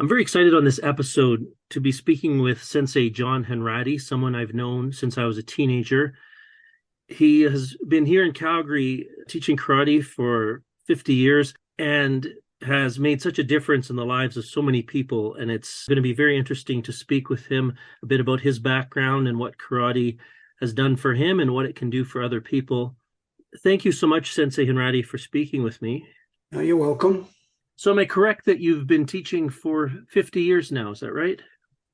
I'm very excited on this episode to be speaking with Sensei John Hanratty, someone I've known since I was a teenager. He has been here in Calgary teaching karate for 50 years and has made such a difference in the lives of so many people. And it's going to be very interesting to speak with him a bit about his background and what karate has done for him and what it can do for other people. Thank you so much, Sensei Hanratty, for speaking with me. You're welcome. So am I correct that you've been teaching for 50 years now? Is that right?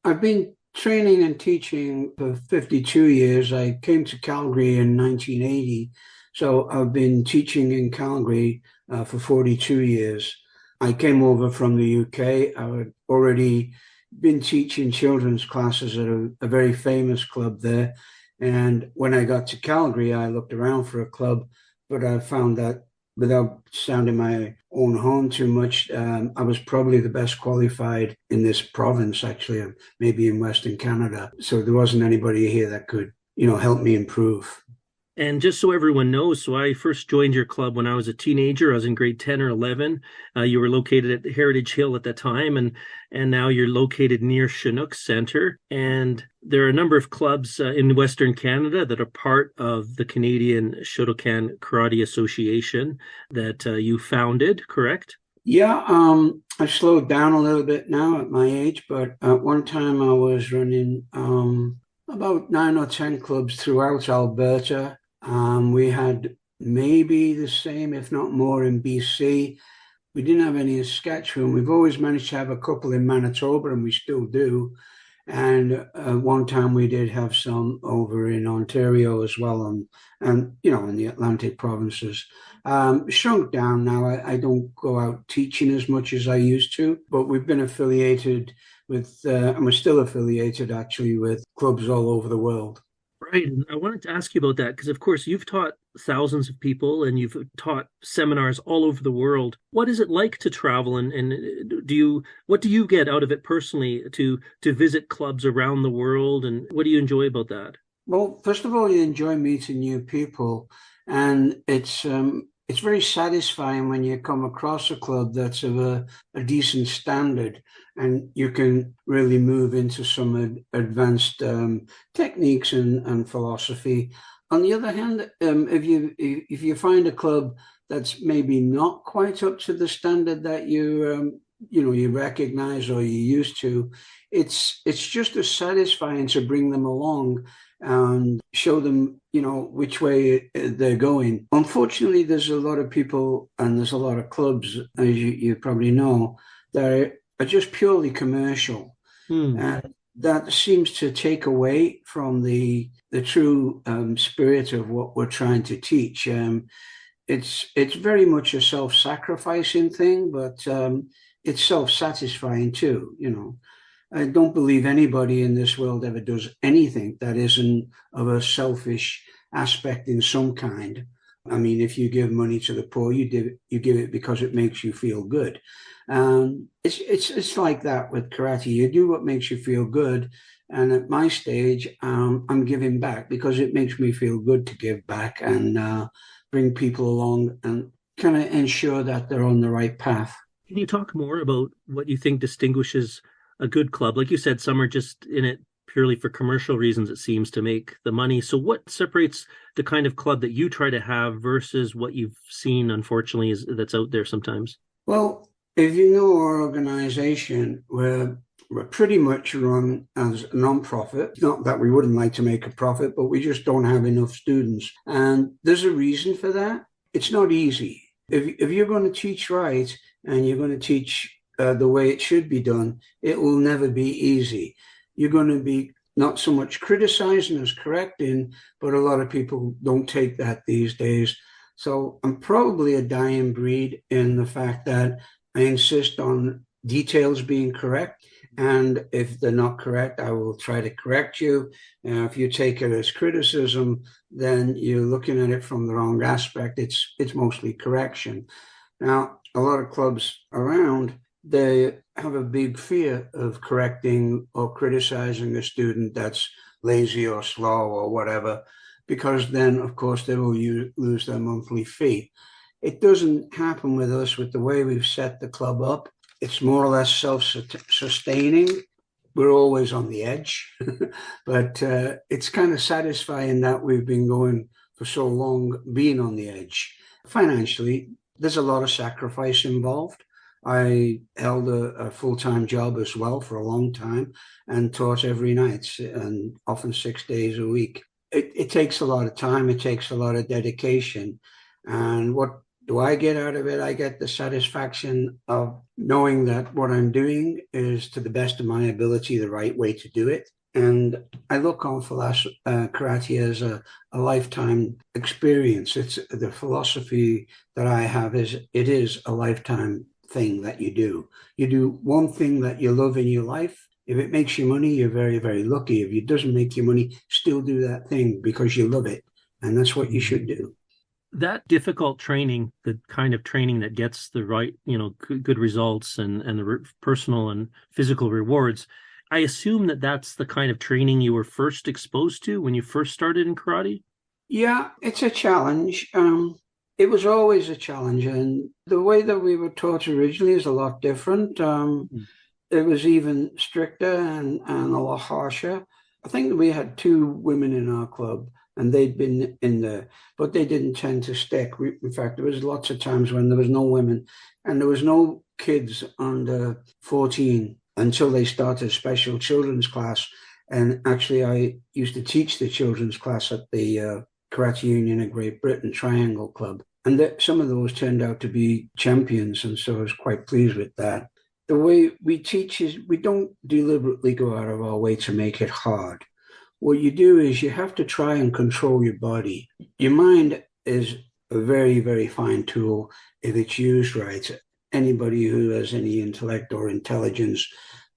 I've been training and teaching for 52 years. I came to Calgary in 1980, so I've been teaching in Calgary for 42 years. I came over from the UK. I had already been teaching children's classes at a very famous club there. And when I got to Calgary, I looked around for a club, but I found that without sounding my own horn too much, I was probably the best qualified in this province, actually, maybe in Western Canada. So there wasn't anybody here that could, help me improve. And just so everyone knows, so I first joined your club when I was a teenager. I was in grade 10 or 11. You were located at Heritage Hill at that time, and now you're located near Chinook Center. And there are a number of clubs in Western Canada that are part of the Canadian Shotokan Karate Association that you founded, correct? Yeah, I've slowed down a little bit now at my age, but at one time I was running about 9 or 10 clubs throughout Alberta. We had maybe the same, if not more, in BC. We didn't have any in Saskatchewan. We've always managed to have a couple in Manitoba, and we still do. And one time we did have some over in Ontario as well, and in the Atlantic provinces. Shrunk down now. I don't go out teaching as much as I used to, but we've been affiliated with, and we're still affiliated actually with clubs all over the world. Right. And I wanted to ask you about that because, of course, you've taught thousands of people and you've taught seminars all over the world. What is it like to travel and what do you get out of it personally to visit clubs around the world, and what do you enjoy about that? Well, first of all, you enjoy meeting new people, and it's very satisfying when you come across a club that's of a decent standard, and you can really move into some advanced techniques and philosophy. On the other hand, if you find a club that's maybe not quite up to the standard that you recognize or you're used to, it's just as satisfying to bring them along and show them, which way they're going. Unfortunately, there's a lot of people and there's a lot of clubs, as you probably know, that are just purely commercial. And that seems to take away from the true spirit of what we're trying to teach. It's very much a self-sacrificing thing, but it's self-satisfying too. I don't believe anybody in this world ever does anything that isn't of a selfish aspect in some kind. I mean, if you give money to the poor, you give it because it makes you feel good. It's like that with karate. You do what makes you feel good. And at my stage, I'm giving back because it makes me feel good to give back and bring people along and kind of ensure that they're on the right path. Can you talk more about what you think distinguishes a good club? Like you said, some are just in it purely for commercial reasons, it seems, to make the money. So what separates the kind of club that you try to have versus what you've seen, unfortunately, that's out there sometimes? Well, if you know our organization, we're pretty much run as a non-profit. Not that we wouldn't like to make a profit, but we just don't have enough students. And there's a reason for that. It's not easy. If you're going to teach right and you're going to teach the way it should be done, it will never be easy. You're going to be not so much criticizing as correcting, but a lot of people don't take that these days. So I'm probably a dying breed in the fact that I insist on details being correct. And if they're not correct, I will try to correct you. If you take it as criticism, then you're looking at it from the wrong aspect. It's mostly correction. Now, a lot of clubs around, they have a big fear of correcting or criticizing a student that's lazy or slow or whatever, because then, of course, they will lose their monthly fee. It doesn't happen with us with the way we've set the club up. It's more or less self-sustaining. We're always on the edge, but it's kind of satisfying that we've been going for so long, being on the edge. Financially, there's a lot of sacrifice involved. I held a full-time job as well for a long time and taught every night and often 6 days a week. It takes a lot of time. It takes a lot of dedication. And what do I get out of it? I get the satisfaction of knowing that what I'm doing is to the best of my ability, the right way to do it. And I look on karate as a lifetime experience. It's the philosophy that I have is it is a lifetime thing that you do. You do one thing that you love in your life. If it makes you money, you're very, very lucky. If it doesn't make you money, still do that thing because you love it. And that's what you should do. That difficult training, the kind of training that gets the right, good results and the personal and physical rewards, I assume that that's the kind of training you were first exposed to when you first started in karate? Yeah, it's a challenge. It was always a challenge. And the way that we were taught originally is a lot different. It was even stricter and a lot harsher. I think we had 2 women in our club, and they'd been in there, but they didn't tend to stick. In fact, there was lots of times when there was no women and there was no kids under 14 until they started special children's class. And actually, I used to teach the children's class at the Karate Union of Great Britain Triangle Club. And some of those turned out to be champions, and so I was quite pleased with that. The way we teach is we don't deliberately go out of our way to make it hard. What you do is you have to try and control your body. Your mind is a very, very fine tool if it's used right. Anybody who has any intellect or intelligence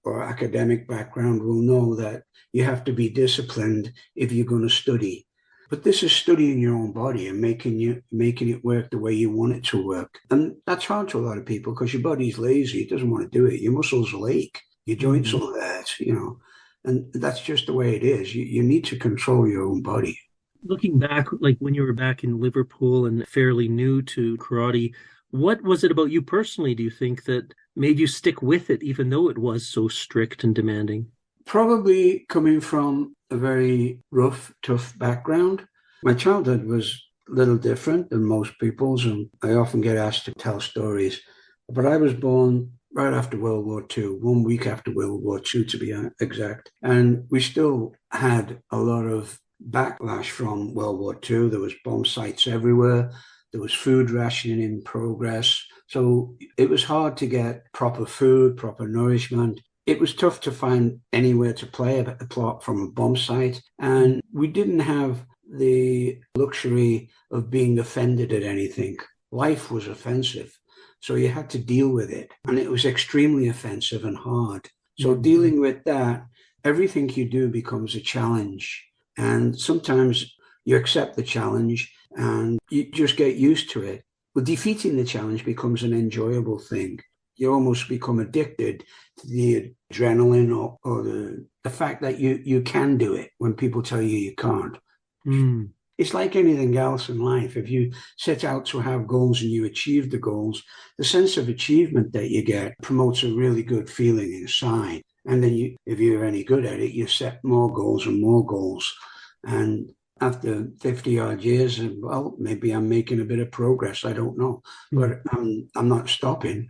or academic background will know that you have to be disciplined if you're going to study. But this is studying your own body and making it work the way you want it to work. And that's hard to a lot of people because your body's lazy. It doesn't want to do it. Your muscles will ache. Your joints will hurt, And that's just the way it is. You need to control your own body. Looking back, like when you were back in Liverpool and fairly new to karate, what was it about you personally, do you think, that made you stick with it, even though it was so strict and demanding? Probably coming from a very rough, tough background. My childhood was a little different than most people's, and I often get asked to tell stories. But I was born right after World War II, 1 week after World War II, to be exact. And we still had a lot of backlash from World War II. There was bomb sites everywhere. There was food rationing in progress. So it was hard to get proper food, proper nourishment. It was tough to find anywhere to play apart from a bomb site. And we didn't have the luxury of being offended at anything. Life was offensive. So you had to deal with it. And it was extremely offensive and hard. So dealing with that, everything you do becomes a challenge. And sometimes you accept the challenge and you just get used to it. But defeating the challenge becomes an enjoyable thing. You almost become addicted to the adrenaline or the fact that you can do it when people tell you can't. It's like anything else in life. If you set out to have goals and you achieve the goals, the sense of achievement that you get promotes a really good feeling inside. And then if you're any good at it, you set more goals and more goals. And after 50 odd years, well, maybe I'm making a bit of progress. I don't know, but I'm not stopping.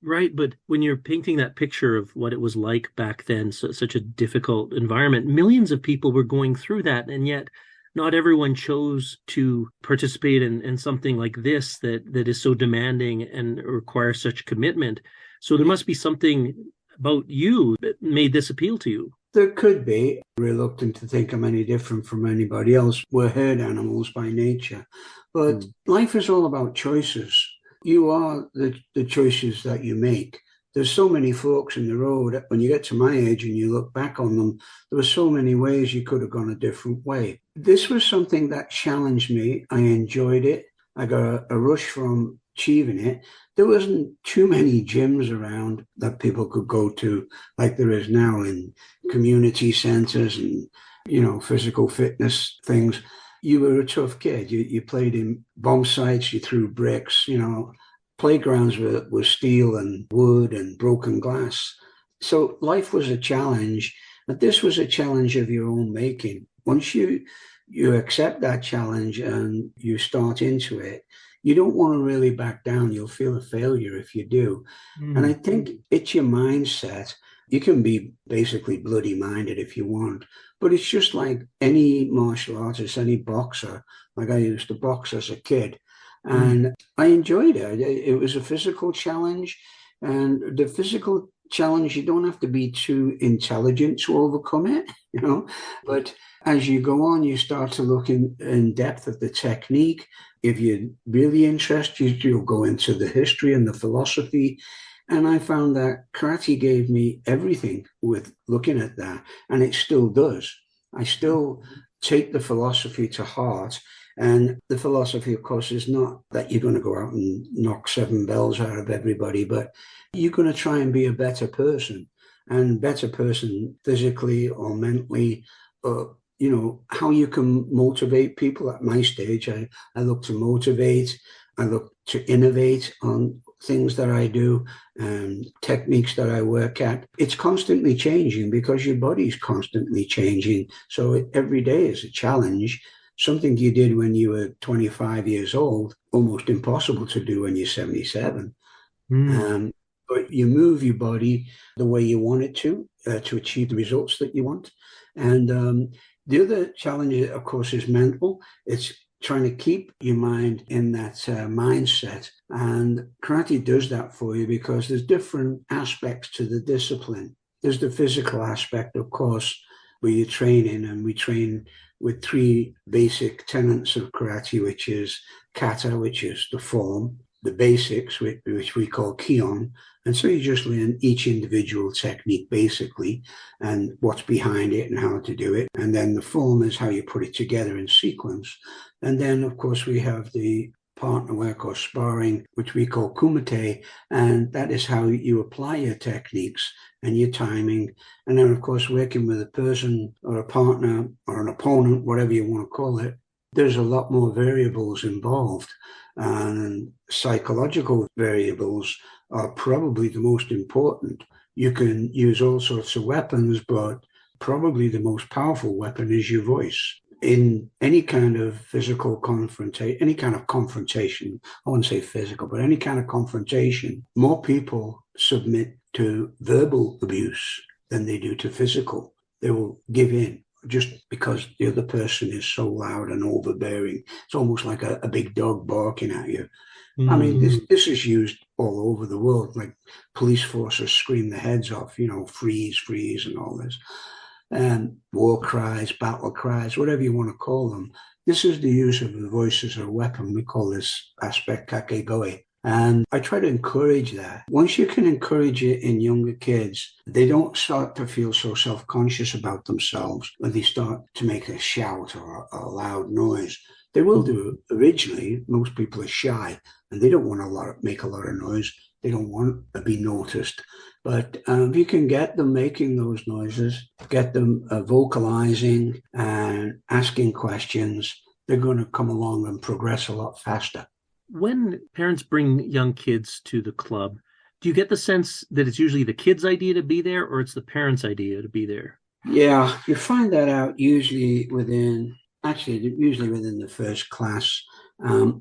Right. But when you're painting that picture of what it was like back then, such a difficult environment, millions of people were going through that. And yet not everyone chose to participate in something like this that is so demanding and requires such commitment. So there must be something about you that made this appeal to you. There could be. Reluctant to think I'm any different from anybody else. We're herd animals by nature. But life is all about choices. You are the choices that you make. There's so many forks in the road. When you get to my age and you look back on them, there were so many ways you could have gone a different way. This was something that challenged me. I enjoyed it. I got a rush from achieving it. There wasn't too many gyms around that people could go to like there is now in community centers and, physical fitness things. You were a tough kid. You played in bomb sites, you threw bricks, playgrounds were steel and wood and broken glass. So life was a challenge, but this was a challenge of your own making. Once you accept that challenge and you start into it, you don't want to really back down. You'll feel a failure if you do. And I think it's your mindset. You can be basically bloody minded if you want, but it's just like any martial artist, any boxer. Like I used to box as a kid, and I enjoyed it. It was a physical challenge, and the physical challenge, you don't have to be too intelligent to overcome it, but as you go on, you start to look in depth at the technique. If you're really interested, you'll go into the history and the philosophy. And I found that karate gave me everything with looking at that, and it still does. I still take the philosophy to heart. And the philosophy, of course, is not that you're going to go out and knock 7 bells out of everybody, but you're going to try and be a better person, and better person physically or mentally, how you can motivate people. At my stage, I look to motivate, I look to innovate on things that I do and techniques that I work at. It's constantly changing because your body's constantly changing. So every day is a challenge. Something you did when you were 25 years old, almost impossible to do when you're 77. But you move your body the way you want it to achieve the results that you want. And the other challenge, of course, is mental. It's trying to keep your mind in that mindset. And karate does that for you because there's different aspects to the discipline. There's the physical aspect, of course, where you're training, and we train with 3 basic tenets of karate, which is kata, which is the form, the basics, which we call kion. And so you just learn each individual technique basically and what's behind it and how to do it. And then the form is how you put it together in sequence. And then, of course, we have the partner work or sparring, which we call kumite, and that is how you apply your techniques and your timing. And then, of course, working with a person or a partner or an opponent, whatever you want to call it, there's a lot more variables involved, and psychological variables are probably the most important. You can use all sorts of weapons, but probably the most powerful weapon is your voice. In any kind of physical confrontation, any kind of confrontation, I wouldn't say physical, but any kind of confrontation, more people submit to verbal abuse than they do to physical. They will give in just because the other person is so loud and overbearing. It's almost like a big dog barking at you. I mean, this is used all over the world, like police forces scream their heads off, freeze, freeze, and all this. And war cries, battle cries, whatever you want to call them. This is the use of the voice as a weapon. We call this aspect kakegoe. And I try to encourage that. Once you can encourage it in younger kids, they don't start to feel so self-conscious about themselves when they start to make a shout or a loud noise. They will do originally. Most people are shy and they don't want to make a lot of noise. They don't want to be noticed. But if you can get them making those noises, get them vocalizing and asking questions, they're going to come along and progress a lot faster. When parents bring young kids to the club, do you get the sense that it's usually the kid's idea to be there or it's the parents' idea to be there? Yeah, you find that out usually within the first class.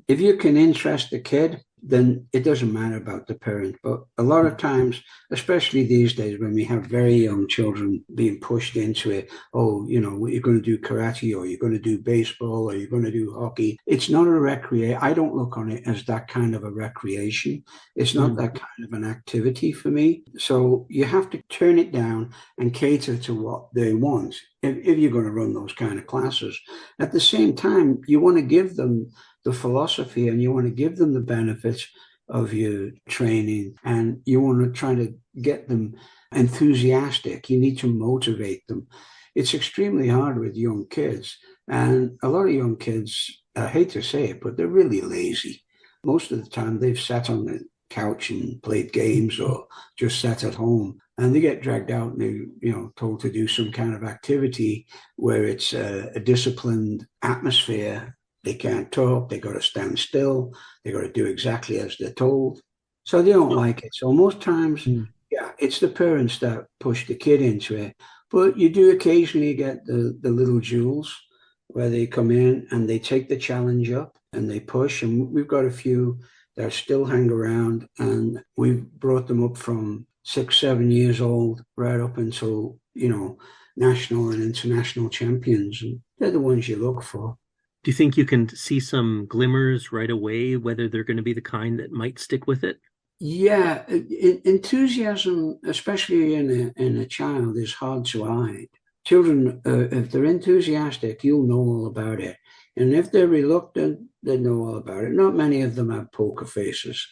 If you can interest the kid, then it doesn't matter about the parent. But a lot of times, especially these days when we have very young children being pushed into it, you're going to do karate or you're going to do baseball or you're going to do hockey. It's not a recreation. I don't look on it as that kind of a recreation. It's not that kind of an activity for me. So you have to turn it down and cater to what they want if you're going to run those kind of classes. At the same time, you want to give them the philosophy and you want to give them the benefits of your training, and you want to try to get them enthusiastic. You need to motivate them. It's extremely hard with young kids, and a lot of young kids, I hate to say it, but they're really lazy. Most of the time they've sat on the couch and played games or just sat at home, and they get dragged out and they're told to do some kind of activity where it's a disciplined atmosphere. They can't talk. They got to stand still. They got to do exactly as they're told. So they don't like it. So most times, Mm. yeah, it's the parents that push the kid into it. But you do occasionally get the little jewels where they come in and they take the challenge up and they push. And we've got a few that still hang around, and we've brought them up from 6, 7 years old right up until, national and international champions. And they're the ones you look for. Do you think you can see some glimmers right away, whether they're going to be the kind that might stick with it? Yeah, enthusiasm, especially in a child, is hard to hide. Children, if they're enthusiastic, you'll know all about it. And if they're reluctant, they know all about it. Not many of them have poker faces.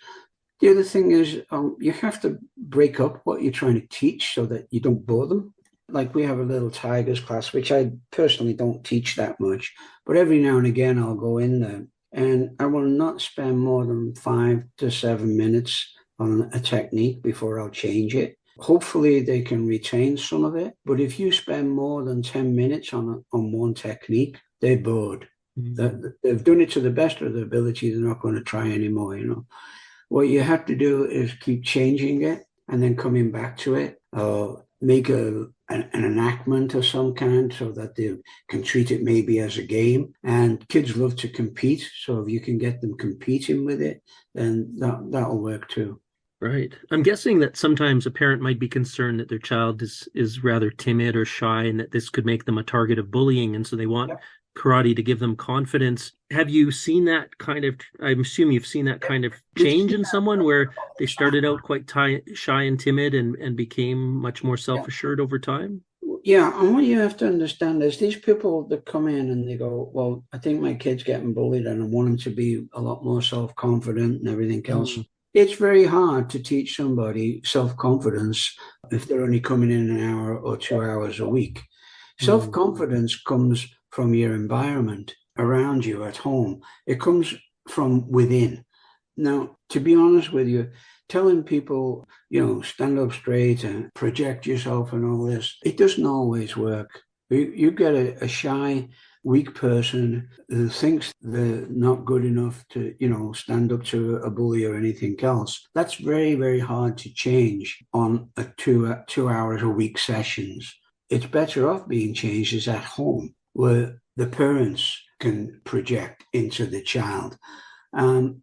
The other thing is, you have to break up what you're trying to teach so that you don't bore them. Like we have a little Tigers class, which I personally don't teach that much, but every now and again I'll go in there and I will not spend more than 5 to 7 minutes on a technique before I'll change it. Hopefully they can retain some of it, but if you spend more than 10 minutes on one technique, they're bored. They've done it to the best of their ability. They're not going to try anymore. What you have to do is keep changing it and then coming back to it, or make an enactment of some kind so that they can treat it maybe as a game. And kids love to compete. So if you can get them competing with it, then that'll work too. Right. I'm guessing that sometimes a parent might be concerned that their child is rather timid or shy and that this could make them a target of bullying. And so they want karate to give them confidence. Have you seen that kind of, I'm assuming you've seen that kind of change in someone where they started out quite shy and timid and became much more self-assured over time? Yeah, and what you have to understand is these people that come in and they go, well, I think my kid's getting bullied and I want him to be a lot more self-confident and everything else. It's very hard to teach somebody self-confidence if they're only coming in an hour or 2 hours a week. Self-confidence comes from your environment around you at home. It comes from within. Now, to be honest with you, telling people, stand up straight and project yourself and all this, it doesn't always work. You get a shy, weak person who thinks they're not good enough to, stand up to a bully or anything else. That's very, very hard to change on a 2 hours a week sessions. It's better off being changed is at home, where the parents can project into the child.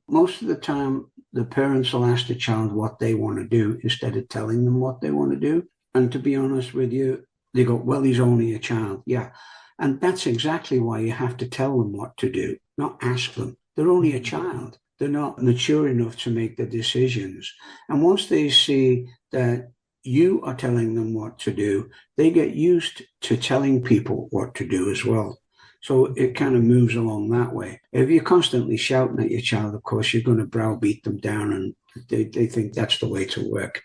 Most of the time, the parents will ask the child what they want to do instead of telling them what they want to do. And to be honest with you, they go, well, he's only a child. Yeah. And that's exactly why you have to tell them what to do, not ask them. They're only a child. They're not mature enough to make the decisions. And once they see that you are telling them what to do, they get used to telling people what to do as well. So it kind of moves along that way. If you're constantly shouting at your child, of course, you're going to browbeat them down and they think that's the way to work.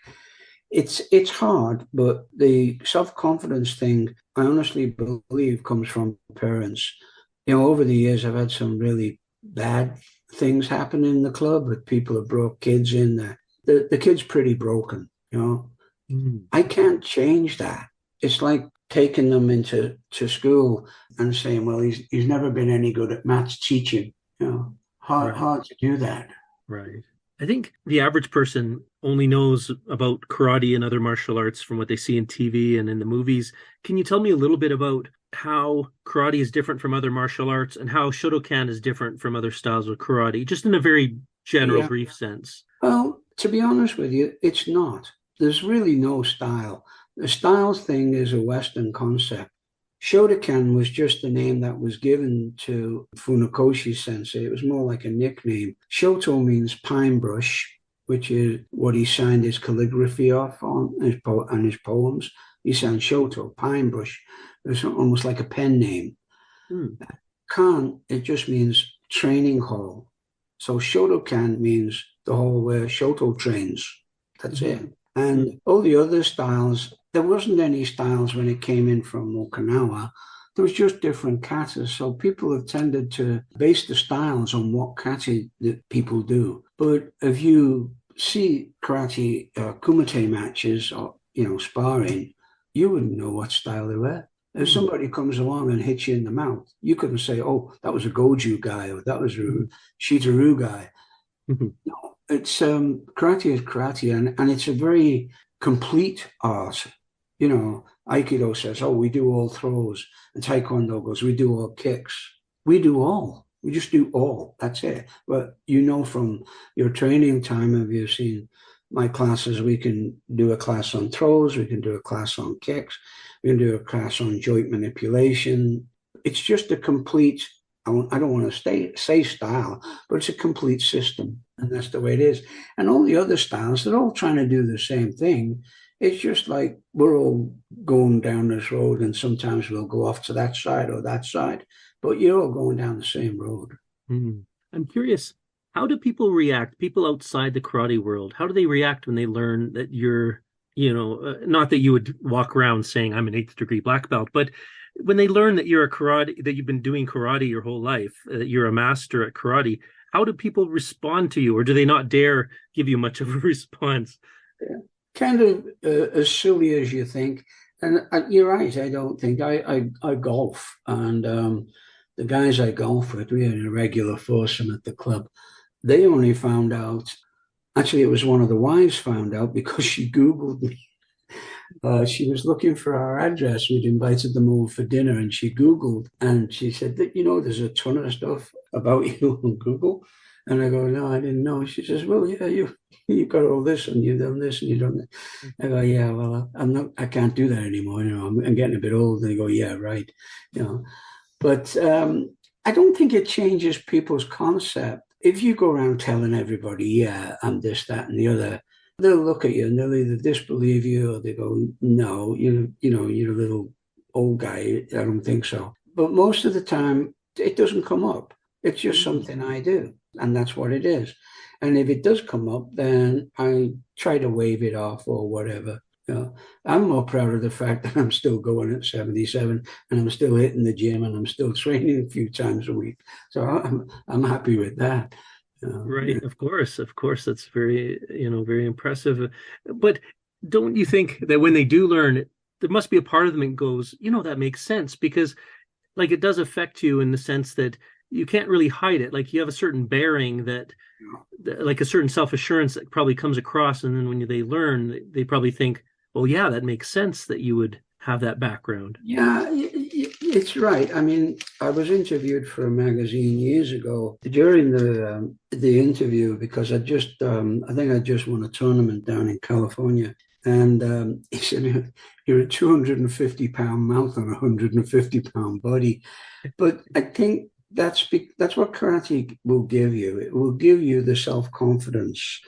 It's hard, but the self-confidence thing, I honestly believe, comes from parents. Over the years, I've had some really bad things happen in the club with people who brought kids in there. The kid's pretty broken, I can't change that. It's like taking them into school and saying, well, he's never been any good at maths teaching. Hard to do that. Right. I think the average person only knows about karate and other martial arts from what they see in TV and in the movies. Can you tell me a little bit about how karate is different from other martial arts and how Shotokan is different from other styles of karate, just in a very general, brief sense? Well, to be honest with you, it's not. There's really no style. The style thing is a Western concept. Shotokan was just the name that was given to Funakoshi sensei. It was more like a nickname. Shoto means pine brush, which is what he signed his calligraphy off on his poems. He signed Shoto, pine brush. It's almost like a pen name. Kan, it just means training hall. So Shotokan means the hall where Shoto trains. That's it. And all the other styles, there wasn't any styles when it came in from Okinawa. There was just different katas. So people have tended to base the styles on what kata that people do. But if you see karate kumite matches or, sparring, you wouldn't know what style they were. If somebody comes along and hits you in the mouth, you couldn't say, oh, that was a Goju guy or that was a Shitaru guy. No, it's karate is karate, and it's a very complete art. You know, Aikido says, "Oh, we do all throws," and Taekwondo goes, "We do all kicks." We do all. We just do all. That's it. But you know, from your training time, have you seen my classes? We can do a class on throws. We can do a class on kicks. We can do a class on joint manipulation. It's just a complete. I don't want to say style, but it's a complete system, and that's the way it is. And all the other styles, they're all trying to do the same thing. It's just like we're all going down this road, and sometimes we'll go off to that side or that side, but you're all going down the same road. Hmm. I'm curious, how do people react? People outside the karate world, how do they react when they learn that you're, not that you would walk around saying I'm an eighth degree black belt, but when they learn that you're a karate, that you've been doing karate your whole life, that you're a master at karate, how do people respond to you, or do they not dare give you much of a response? Yeah. Kind of as silly as you think. And you're right. I don't think I golf, and the guys I golf with, we had a regular foursome at the club. They only found out. Actually, it was one of the wives found out because she Googled me. She was looking for our address. We'd invited them over for dinner, and she Googled, and she said that, there's a ton of stuff about you on Google. And I go, no, I didn't know. She says, well, yeah, you got all this, and you've done this, and you've done that. I go, yeah, well, I can't do that anymore. I'm getting a bit old. And they go, yeah, right. But I don't think it changes people's concept. If you go around telling everybody, yeah, I'm this, that, and the other, they'll look at you and they'll either disbelieve you or they go, no, you're a little old guy. I don't think so. But most of the time, it doesn't come up. It's just something I do, and that's what it is. And if it does come up, then I try to wave it off or whatever. I'm more proud of the fact that I'm still going at 77 and I'm still hitting the gym and I'm still training a few times a week. So I'm happy with that. Right, of course, that's very, very impressive. But don't you think that when they do learn, there must be a part of them that goes, that makes sense, because like it does affect you in the sense that you can't really hide it. Like you have a certain bearing that like a certain self-assurance that probably comes across, and then when they learn, they probably think, oh yeah, that makes sense that you would have that background. Yeah, it's right. I mean, I was interviewed for a magazine years ago. During the interview, because I think I just won a tournament down in California, and he said, "You're a 250-pound mouth and a 150-pound body," but I think that's what karate will give you. It will give you the self-confidence.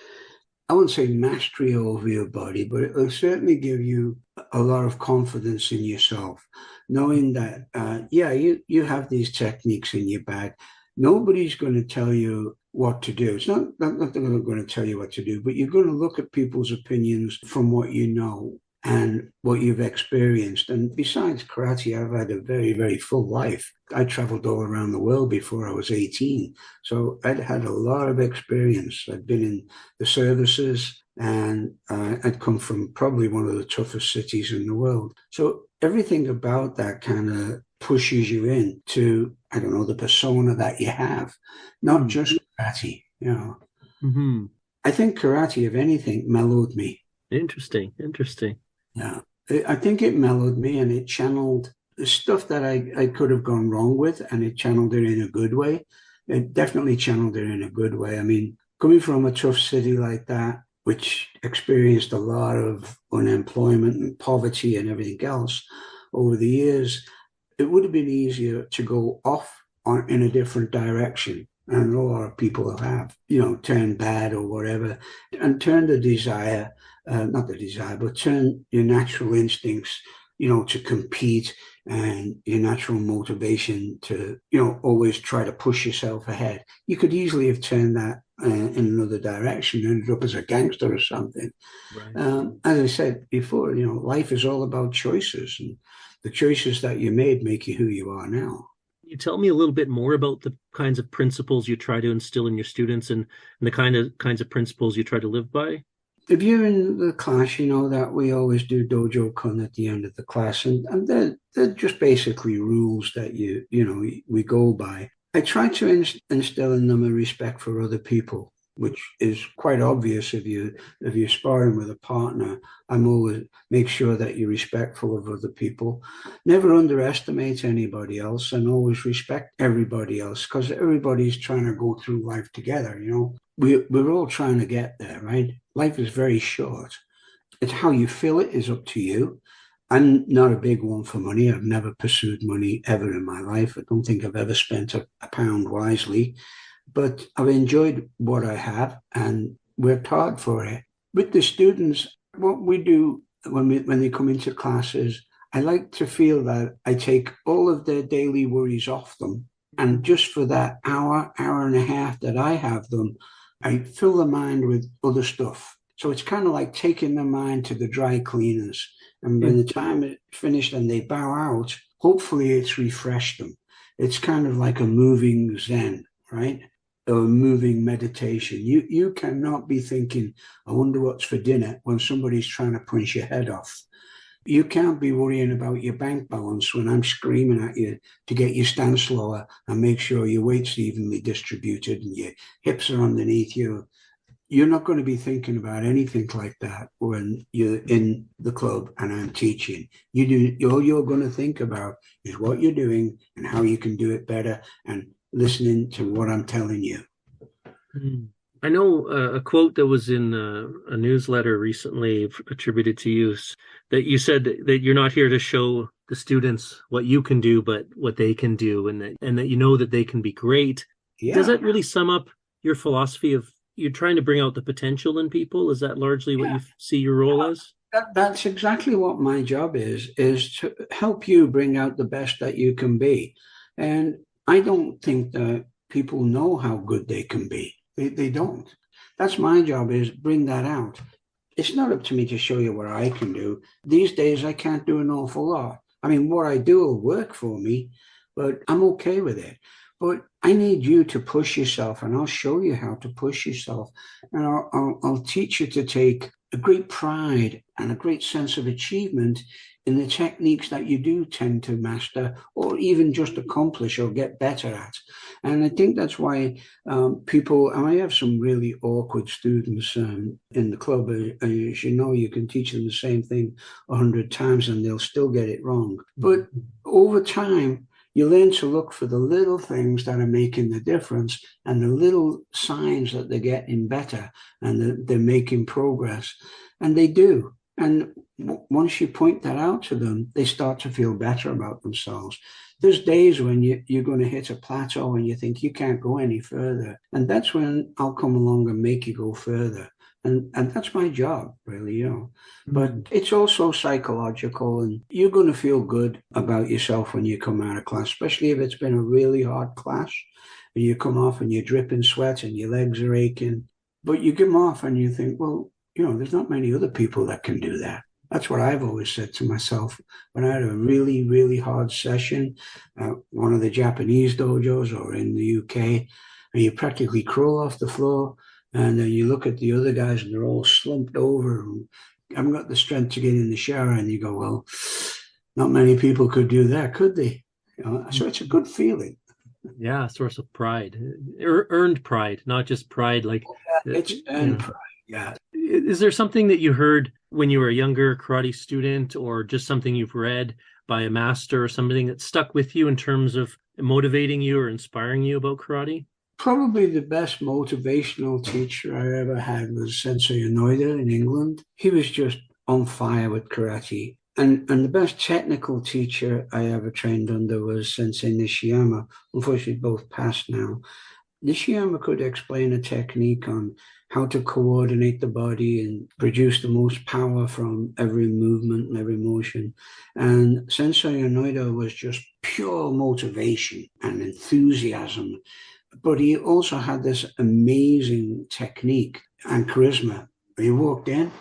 I wouldn't say mastery over your body, but it will certainly give you a lot of confidence in yourself, knowing that, you have these techniques in your bag. Nobody's going to tell you what to do. It's not that they're going to tell you what to do, but you're going to look at people's opinions from what you know and what you've experienced. And besides karate, I've had a very, very full life. I traveled all around the world before I was 18. So I'd had a lot of experience. I'd been in the services, and I'd come from probably one of the toughest cities in the world. So everything about that kind of pushes you into, I don't know, the persona that you have, not just karate, Mm-hmm. I think karate, if anything, mellowed me. Interesting. Yeah, I think it mellowed me, and it channeled the stuff that I could have gone wrong with, and it channeled it in a good way. It definitely channeled it in a good way. I mean, coming from a tough city like that, which experienced a lot of unemployment and poverty and everything else over the years, it would have been easier to go off in a different direction. And a lot of people have, turned bad or whatever, and turn the desire, not the desire, but turn your natural instincts, to compete, and your natural motivation to, always try to push yourself ahead. You could easily have turned that in another direction, ended up as a gangster or something. Right. As I said before, life is all about choices, and the choices that you made make you who you are now. You tell me a little bit more about the kinds of principles you try to instill in your students, and the kinds of principles you try to live by? If you're in the class, you know that we always do dojo kun at the end of the class, and they're just basically rules that we go by. I try to instill in them a respect for other people. which is quite obvious if you're sparring with a partner. I'm always make sure that you're respectful of other people. Never underestimate anybody else, and always respect everybody else, because everybody's trying to go through life together. We're all trying to get there, right? Life is very short. It's how you feel it is up to you. I'm not a big one for money. I've never pursued money ever in my life. I don't think I've ever spent a pound wisely, but I've enjoyed what I have and worked hard for it. With the students, what we do when they come into classes, I like to feel that I take all of their daily worries off them. And just for that hour and a half that I have them, I fill the mind with other stuff. So it's kind of like taking their mind to the dry cleaners. And by the time it's finished and they bow out, hopefully it's refreshed them. It's kind of like a moving Zen, right? Or a moving meditation. You cannot be thinking, I wonder what's for dinner, when somebody's trying to punch your head off. You can't be worrying about your bank balance when I'm screaming at you to get your stance lower and make sure your weight's evenly distributed and your hips are underneath you. You're not going to be thinking about anything like that when you're in the club and I'm teaching. All you're going to think about is what you're doing and how you can do it better, and listening to what I'm telling you. I know a quote that was in a newsletter recently attributed to you, that you said that you're not here to show the students what you can do, but what they can do, and that you know that they can be great. Yeah. Does that really sum up your philosophy of you're trying to bring out the potential in people? Is that largely what you see your role as? That's exactly what my job is to help you bring out the best that you can be. And I don't think that people know how good they can be. They don't. That's my job, is bring that out. It's not up to me to show you what I can do. These days, I can't do an awful lot. I mean, what I do will work for me, but I'm okay with it. But I need you to push yourself, and I'll show you how to push yourself. And I'll teach you to take a great pride and a great sense of achievement in the techniques that you do tend to master, or even just accomplish or get better at. And I think that's why people, and I have some really awkward students in the club. As you know, you can teach them the same thing 100 times and they'll still get it wrong. But over time, you learn to look for the little things that are making the difference, and the little signs that they're getting better and that they're making progress. And they do. And once you point that out to them, they start to feel better about themselves. There's days when you're going to hit a plateau and you think you can't go any further. And that's when I'll come along and make you go further. And that's my job, really, But it's also psychological, and you're going to feel good about yourself when you come out of class, especially if it's been a really hard class and you come off and you're dripping sweat and your legs are aching. But you come off and you think, well, there's not many other people that can do that. That's what I've always said to myself. When I had a really, really hard session at one of the Japanese dojos or in the UK, and you practically crawl off the floor, and then you look at the other guys and they're all slumped over and haven't got the strength to get in the shower, and you go, well, not many people could do that, could they? So it's a good feeling. Yeah, a source of pride. Earned pride, not just pride like... It's earned pride, yeah. Is there something that you heard when you were a younger karate student, or just something you've read by a master, or something that stuck with you in terms of motivating you or inspiring you about karate? Probably the best motivational teacher I ever had was Sensei Hanratty in England. He was just on fire with karate. And the best technical teacher I ever trained under was Sensei Nishiyama. Unfortunately, both passed now. Nishiyama could explain a technique on how to coordinate the body and produce the most power from every movement and every motion. And Sensei Hanratty was just pure motivation and enthusiasm. But he also had this amazing technique and charisma. When he walked in,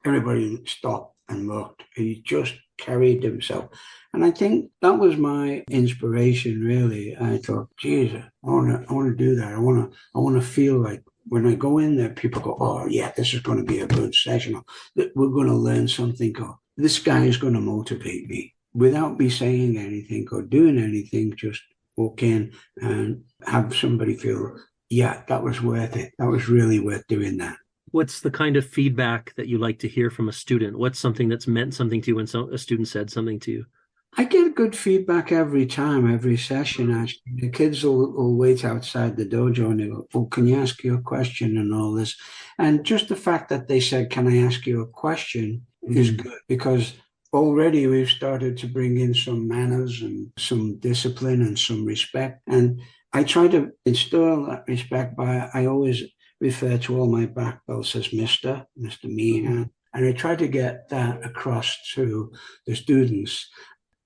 everybody stopped and looked. He just carried himself. And I think that was my inspiration, really. I thought, geez, I want to do that. I want to feel like when I go in there, people go, oh, yeah, this is going to be a good session. We're going to learn something. This guy is going to motivate me. Without me saying anything or doing anything, just walk in and have somebody feel yeah, that was worth it. That was really worth doing that. What's the kind of feedback that you like to hear from a student? What's something that's meant something to you when a student said something to you? I get good feedback every time, every session, actually. The kids will wait outside the dojo and they go, oh, can you ask you a question and all this? And just the fact that they said, can I ask you a question is good because already we've started to bring in some manners and some discipline and some respect. And I try to instill that respect by, I always refer to all my black belts as Mr. Meehan. And I try to get that across to the students.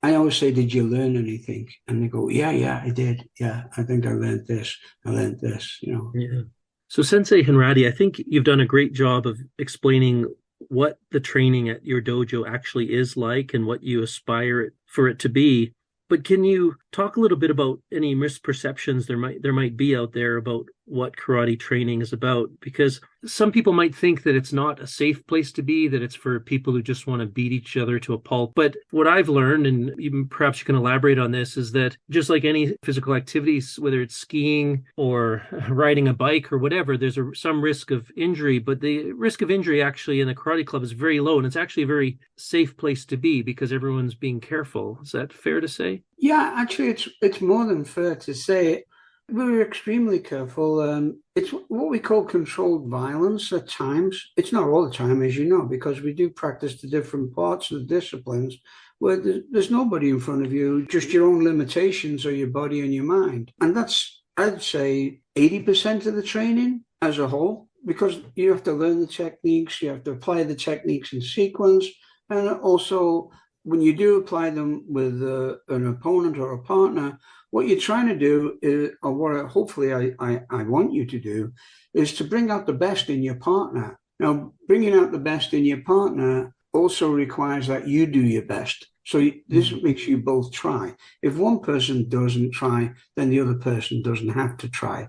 I always say, did you learn anything? And they go, yeah, I did. Yeah, I think I learned this. I learned this, Yeah. So Sensei Hanratty, I think you've done a great job of explaining what the training at your dojo actually is like and what you aspire for it to be. But can you talk a little bit about any misperceptions there might be out there about what karate training is about? Because some people might think that it's not a safe place to be, that it's for people who just want to beat each other to a pulp. But what I've learned, and even perhaps you can elaborate on this, is that just like any physical activities, whether it's skiing or riding a bike or whatever, there's some risk of injury. But the risk of injury actually in a karate club is very low, and it's actually a very safe place to be because everyone's being careful. Is that fair to say? Yeah, actually, it's more than fair to say. We were extremely careful. It's what we call controlled violence at times. It's not all the time, as you know, because we do practice the different parts of the disciplines where there's nobody in front of you, just your own limitations or your body and your mind. And that's, I'd say, 80% of the training as a whole, because you have to learn the techniques, you have to apply the techniques in sequence, and also when you do apply them with an opponent or a partner, what you're trying to do is, or what hopefully I want you to do, is to bring out the best in your partner. Now, bringing out the best in your partner also requires that you do your best. So this makes you both try. If one person doesn't try, then the other person doesn't have to try.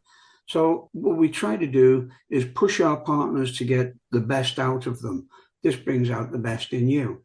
So what we try to do is push our partners to get the best out of them. This brings out the best in you.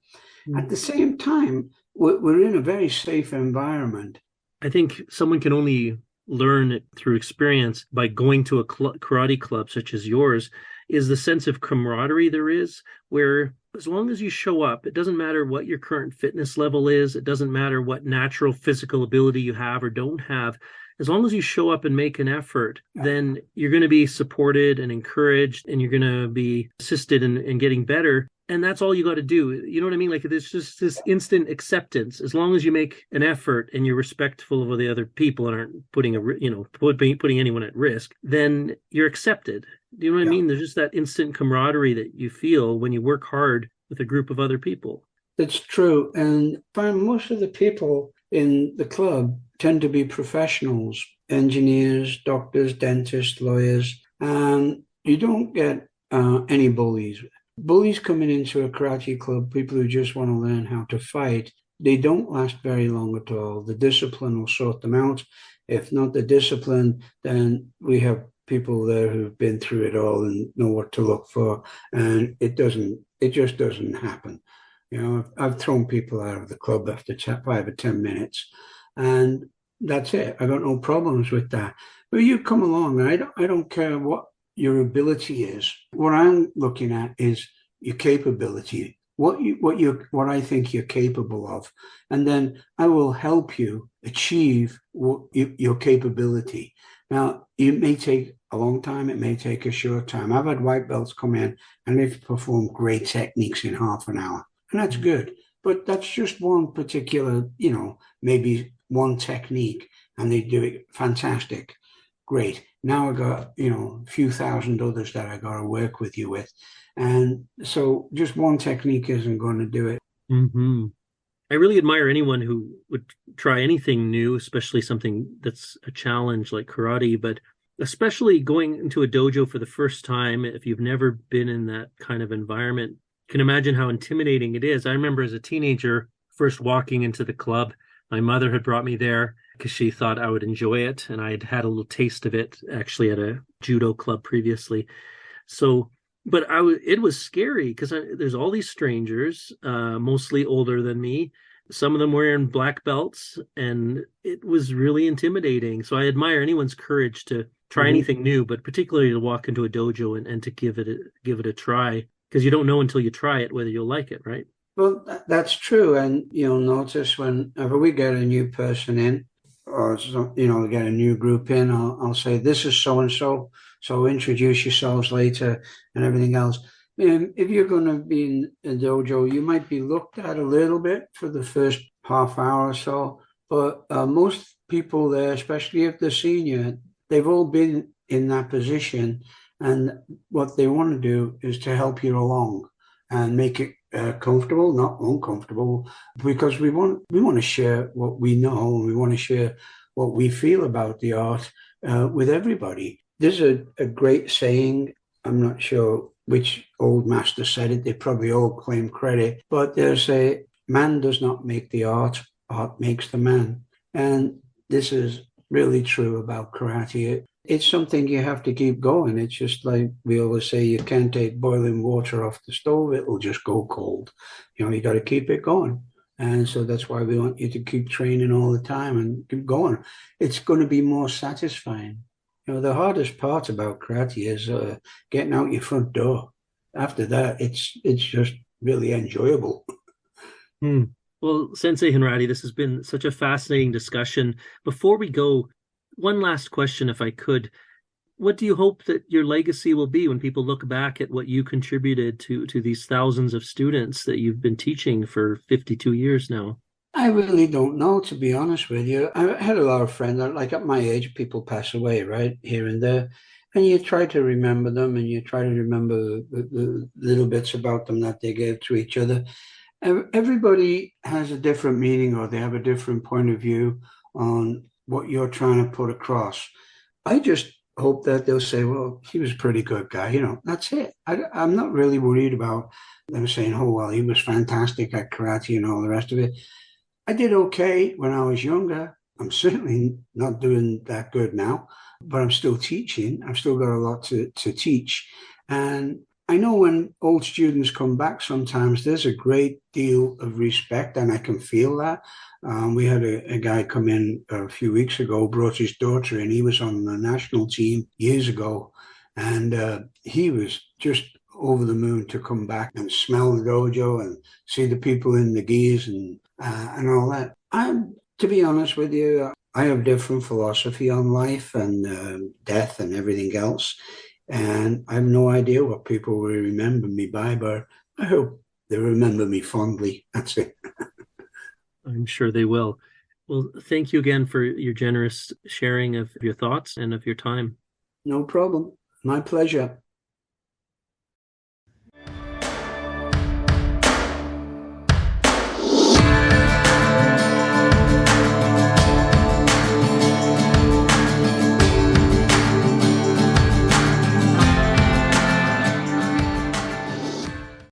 At the same time, we're in a very safe environment. I think someone can only learn it through experience by going to a karate club such as yours, is the sense of camaraderie there is, where as long as you show up, it doesn't matter what your current fitness level is, it doesn't matter what natural physical ability you have or don't have. As long as you show up and make an effort, then you're going to be supported and encouraged, and you're going to be assisted in getting better. And that's all you got to do. You know what I mean? Like there's just this instant acceptance. As long as you make an effort and you're respectful of the other people and aren't putting anyone at risk, then you're accepted. Do you know what I mean? There's just that instant camaraderie that you feel when you work hard with a group of other people. That's true. And I find most of the people in the club tend to be professionals, engineers, doctors, dentists, lawyers, and you don't get any bullies. Bullies coming into a karate club, people who just want to learn how to fight, they don't last very long at all. The discipline will sort them out. If not the discipline, then we have people there who've been through it all and know what to look for. And it just doesn't happen. I've thrown people out of the club after 5 or 10 minutes, and that's it. I got no problems with that. But you come along, and I don't care what your ability is. What I'm looking at is your capability, what I think you're capable of, and then I will help you achieve your capability. Now, it may take a long time, it may take a short time. I've had white belts come in and they've performed great techniques in half an hour, and that's good. But that's just one particular, maybe one technique, and they do it fantastic. Great. Now I got, a few thousand others that I got to work with you with. And so just one technique isn't going to do it. Mm-hmm. I really admire anyone who would try anything new, especially something that's a challenge like karate, but especially going into a dojo for the first time, if you've never been in that kind of environment, you can imagine how intimidating it is. I remember as a teenager, first walking into the club, my mother had brought me there because she thought I would enjoy it, and I'd had a little taste of it actually at a judo club previously. So, but it was scary because there's all these strangers, mostly older than me. Some of them wearing black belts, and it was really intimidating. So I admire anyone's courage to try anything new, but particularly to walk into a dojo and to give it a try, because you don't know until you try it whether you'll like it, right? Well, that's true. And you'll notice whenever we get a new person in, or we get a new group in, I'll say, this is so and so. So introduce yourselves later and everything else. And if you're going to be in a dojo, you might be looked at a little bit for the first half hour or so. But most people there, especially if they're senior, they've all been in that position. And what they want to do is to help you along and make it comfortable, not uncomfortable, because we want to share what we know, and we want to share what we feel about the art with everybody. There's a great saying. I'm not sure which old master said it. They probably all claim credit, but there's a man does not make the art, art makes the man, and this is really true about karate. It's something you have to keep going. It's just like we always say, you can't take boiling water off the stove. It'll just go cold. You got to keep it going. And so that's why we want you to keep training all the time and keep going. It's going to be more satisfying. The hardest part about karate is getting out your front door. After that, it's just really enjoyable. Hmm. Well, Sensei Hanratty, this has been such a fascinating discussion. Before we go, one last question, if I could. What do you hope that your legacy will be when people look back at what you contributed to these thousands of students that you've been teaching for 52 years now? I really don't know, to be honest with you. I had a lot of friends, like at my age, people pass away, right, here and there. And you try to remember them, and you try to remember the little bits about them that they gave to each other. Everybody has a different meaning, or they have a different point of view on what you're trying to put across. I just hope that they'll say, well, he was a pretty good guy. That's it. I'm not really worried about them saying, oh, well, he was fantastic at karate and all the rest of it. I did okay when I was younger. I'm certainly not doing that good now, but I'm still teaching. I've still got a lot to teach. And I know when old students come back, sometimes there's a great deal of respect, and I can feel that. We had a guy come in a few weeks ago, brought his daughter in. He was on the national team years ago, and he was just over the moon to come back and smell the dojo and see the people in the gis and all that. To be honest with you, I have different philosophy on life and death and everything else. And I have no idea what people will remember me by, but I hope they remember me fondly. That's it. I'm sure they will. Well, thank you again for your generous sharing of your thoughts and of your time. No problem. My pleasure.